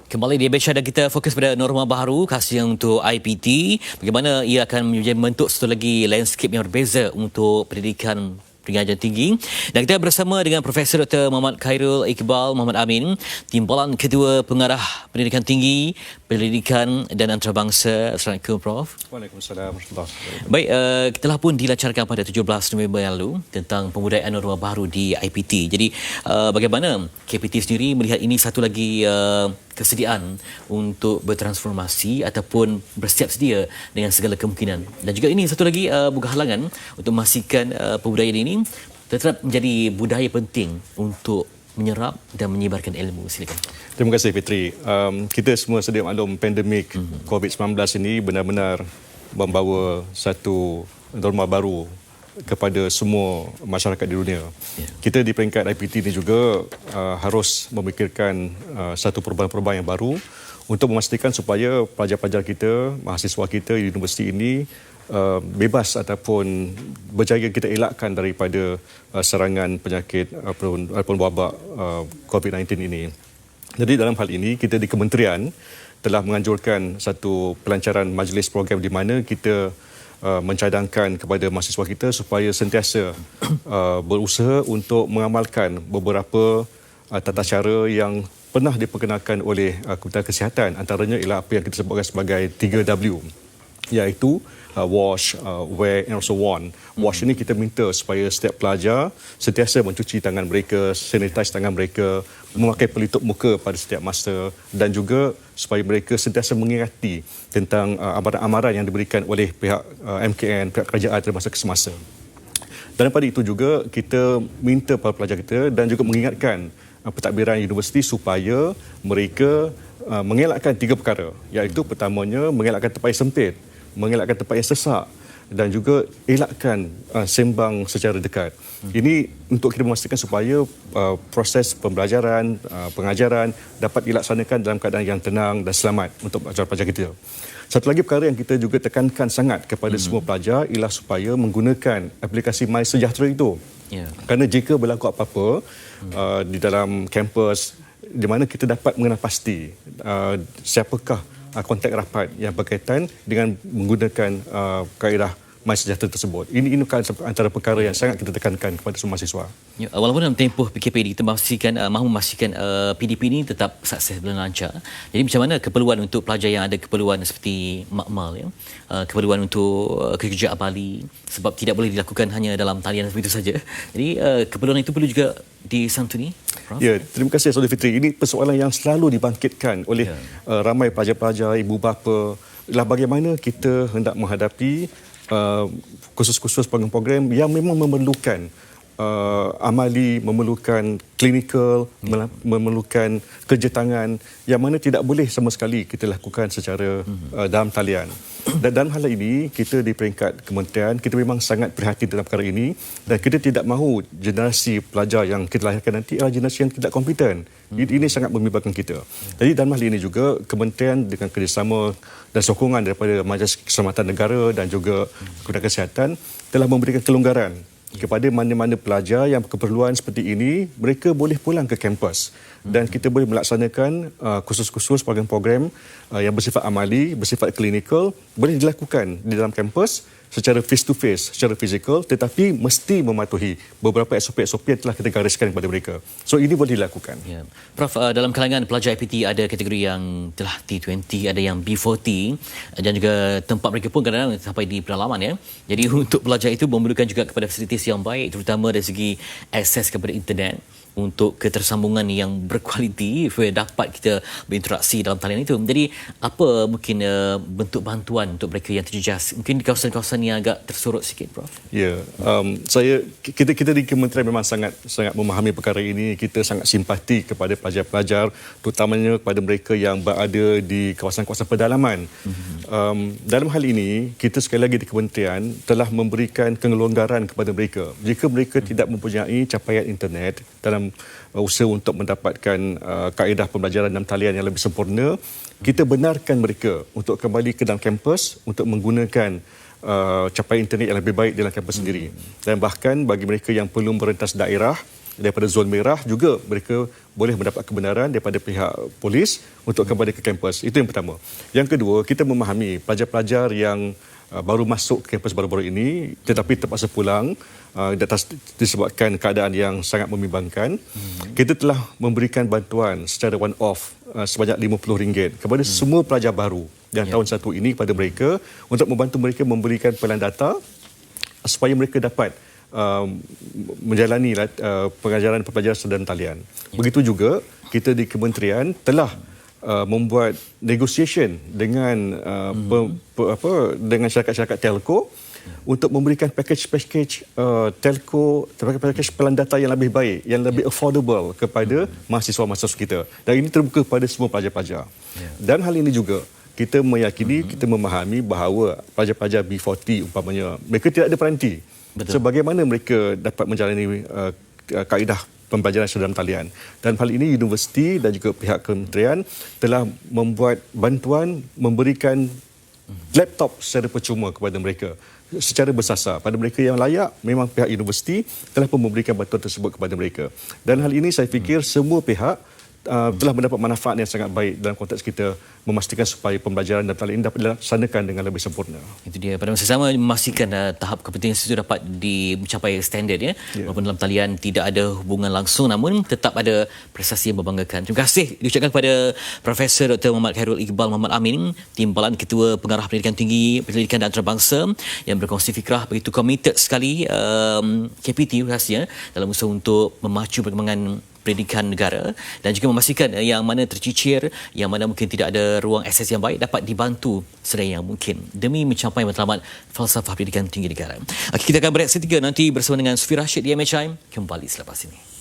Kembali di Besha dan kita fokus pada norma baru khasnya untuk IPT. Bagaimana ia akan membentuk satu lagi landscape yang berbeza untuk pendidikan pengajian tinggi. Dan kita bersama dengan Profesor Dr. Muhammad Khairul Iqbal Muhammad Amin, Timbalan Ketua Pengarah Pendidikan Tinggi, Pendidikan dan Antarabangsa. Assalamualaikum Prof. Waalaikumsalam warahmatullahi wabarakatuh. Baik, telah pun dilancarkan pada 17 November yang lalu tentang pembudayaan norma baru di IPT. Jadi bagaimana KPT sendiri melihat ini satu lagi kesediaan untuk bertransformasi ataupun bersiap sedia dengan segala kemungkinan. Dan juga ini satu lagi bukan halangan untuk memastikan pembudayaan ini tetap menjadi budaya penting untuk menyerap dan menyebarkan ilmu. Silakan. Terima kasih Fitri. Kita semua sedia maklum pandemik COVID-19 ini benar-benar membawa satu norma baru kepada semua masyarakat di dunia. Kita di peringkat IPT ini juga harus memikirkan satu perubahan-perubahan yang baru untuk memastikan supaya pelajar-pelajar kita, mahasiswa kita di universiti ini bebas ataupun berjaya kita elakkan daripada serangan penyakit ataupun wabak COVID-19 ini. Jadi dalam hal ini kita di kementerian telah menganjurkan satu pelancaran majlis program di mana kita mencadangkan kepada mahasiswa kita supaya sentiasa berusaha untuk mengamalkan beberapa tata cara yang pernah diperkenalkan oleh Kementerian Kesihatan, antaranya ialah apa yang kita sebutkan sebagai 3W, iaitu wash, wear and also warn. Wash ini kita minta supaya setiap pelajar sentiasa mencuci tangan mereka, sanitize tangan mereka, memakai pelitup muka pada setiap masa dan juga supaya mereka sentiasa mengingati tentang amaran-amaran yang diberikan oleh pihak MKN, pihak kerajaan termasa ke semasa. Dan daripada itu juga kita minta para pelajar kita dan juga mengingatkan pentadbiran universiti supaya mereka mengelakkan 3 perkara, iaitu pertamanya mengelakkan tempat yang sempit, mengelakkan tempat yang sesak dan juga elakkan sembang secara dekat. Ini untuk kita memastikan supaya proses pembelajaran, pengajaran dapat dilaksanakan dalam keadaan yang tenang dan selamat untuk pelajar-pelajar kita. Satu lagi perkara yang kita juga tekankan sangat kepada semua pelajar ialah supaya menggunakan aplikasi MySejahtera itu. Kerana jika berlaku apa-apa di dalam kampus di mana kita dapat mengenal pasti siapakah kontak rapat yang berkaitan dengan menggunakan kaedah MySejahtera tersebut. Ini antara perkara yang sangat kita tekankan kepada semua mahasiswa. Ya, walaupun dalam tempoh PKP kita mahu memastikan PDP ini tetap sukses dan lancar. Jadi macam mana keperluan untuk pelajar yang ada keperluan seperti makmal, ya? Keperluan untuk kerja abali, sebab tidak boleh dilakukan hanya dalam talian begitu saja. Jadi keperluan itu perlu juga disantuni. Prof? Ya, terima kasih Saudara Fitri. Ini persoalan yang selalu dibangkitkan oleh ramai pelajar-pelajar, ibu bapa, ialah bagaimana kita hendak menghadapi kursus-kursus program-program yang memang memerlukan amali, memerlukan klinikal, memerlukan kerja tangan yang mana tidak boleh sama sekali kita lakukan secara dalam talian. Dan dalam hal ini, kita di peringkat kementerian, kita memang sangat prihatin dalam perkara ini dan kita tidak mahu generasi pelajar yang kita lahirkan nanti adalah generasi yang tidak kompeten. Ini sangat membimbangkan kita. Jadi dalam hal ini juga, kementerian dengan kerjasama dan sokongan daripada Majlis Keselamatan Negara dan juga Kementerian Kesihatan telah memberikan kelonggaran kepada mana-mana pelajar yang berkeperluan seperti ini, mereka boleh pulang ke kampus dan kita boleh melaksanakan kursus-kursus program-program yang bersifat amali, bersifat klinikal, boleh dilakukan di dalam kampus secara face-to-face, secara fizikal, tetapi mesti mematuhi beberapa SOP-SOP yang telah kita gariskan kepada mereka. So ini boleh dilakukan. Ya. Prof, dalam kalangan pelajar IPT ada kategori yang telah T20, ada yang B40 dan juga tempat mereka pun kadang-kadang sampai di pedalaman, ya. Jadi untuk pelajar itu memerlukan juga kepada fasilitas yang baik, terutama dari segi akses kepada internet untuk ketersambungan yang berkualiti supaya dapat kita berinteraksi dalam talian itu. Jadi apa mungkin bentuk bantuan untuk mereka yang terjejas? Mungkin di kawasan-kawasan yang agak tersorot sikit, Prof. Ya, kita di kementerian memang sangat memahami perkara ini. Kita sangat simpati kepada pelajar-pelajar, terutamanya kepada mereka yang berada di kawasan-kawasan pedalaman. Dalam hal ini, kita sekali lagi di kementerian telah memberikan kelonggaran kepada mereka. Jika mereka tidak mempunyai capaian internet dalam usaha untuk mendapatkan kaedah pembelajaran dalam talian yang lebih sempurna, kita benarkan mereka untuk kembali ke dalam kampus untuk menggunakan capaian internet yang lebih baik dalam kampus sendiri. Dan bahkan bagi mereka yang perlu merentas daerah, daripada zon merah juga mereka boleh mendapat kebenaran daripada pihak polis untuk kembali ke kampus. Itu yang pertama. Yang kedua, kita memahami pelajar-pelajar yang baru masuk ke kampus baru-baru ini tetapi terpaksa pulang disebabkan keadaan yang sangat membimbangkan. Kita telah memberikan bantuan secara one off sebanyak RM50 kepada semua pelajar baru yang tahun 1 ini kepada mereka untuk membantu mereka memberikan pilihan data supaya mereka dapat menjalani pengajaran pembelajaran sedalam talian. Begitu juga kita di kementerian telah membuat negotiation dengan dengan syarikat-syarikat telco untuk memberikan package telco, package pelan data yang lebih baik, yang lebih affordable kepada mahasiswa-mahasiswa kita. Dan ini terbuka kepada semua pelajar-pelajar. Dan hal ini juga kita meyakini, kita memahami bahawa pelajar-pelajar B40 umpamanya, mereka tidak ada peranti. Betul. Sebagaimana mereka dapat menjalani kaedah pembelajaran sedalam talian. Dan hal ini universiti dan juga pihak kementerian telah membuat bantuan memberikan laptop secara percuma kepada mereka secara bersasar. Pada mereka yang layak, memang pihak universiti telah pun memberikan bantuan tersebut kepada mereka. Dan hal ini saya fikir semua pihak telah mendapat manfaat yang sangat baik dalam konteks kita memastikan supaya pembelajaran dan talian dapat dilaksanakan dengan lebih sempurna. Itu dia. Pada masa sama memastikan tahap kepentingan itu dapat mencapai standard ya. Walaupun dalam talian tidak ada hubungan langsung namun tetap ada prestasi yang membanggakan. Terima kasih diucapkan kepada Profesor Dr. Muhammad Khairul Iqbal Muhammad Amin, Timbalan Ketua Pengarah Pendidikan Tinggi Pendidikan dan Antarabangsa yang berkongsi fikrah begitu committed sekali KPT rasanya dalam usaha untuk memacu perkembangan pendidikan negara dan juga memastikan yang mana tercicir, yang mana mungkin tidak ada ruang akses yang baik dapat dibantu sedaya yang mungkin demi mencapai matlamat falsafah pendidikan tinggi negara. Okey, kita akan bereaksi 3 nanti bersama dengan Sufi Rashid di MHI kembali selepas ini.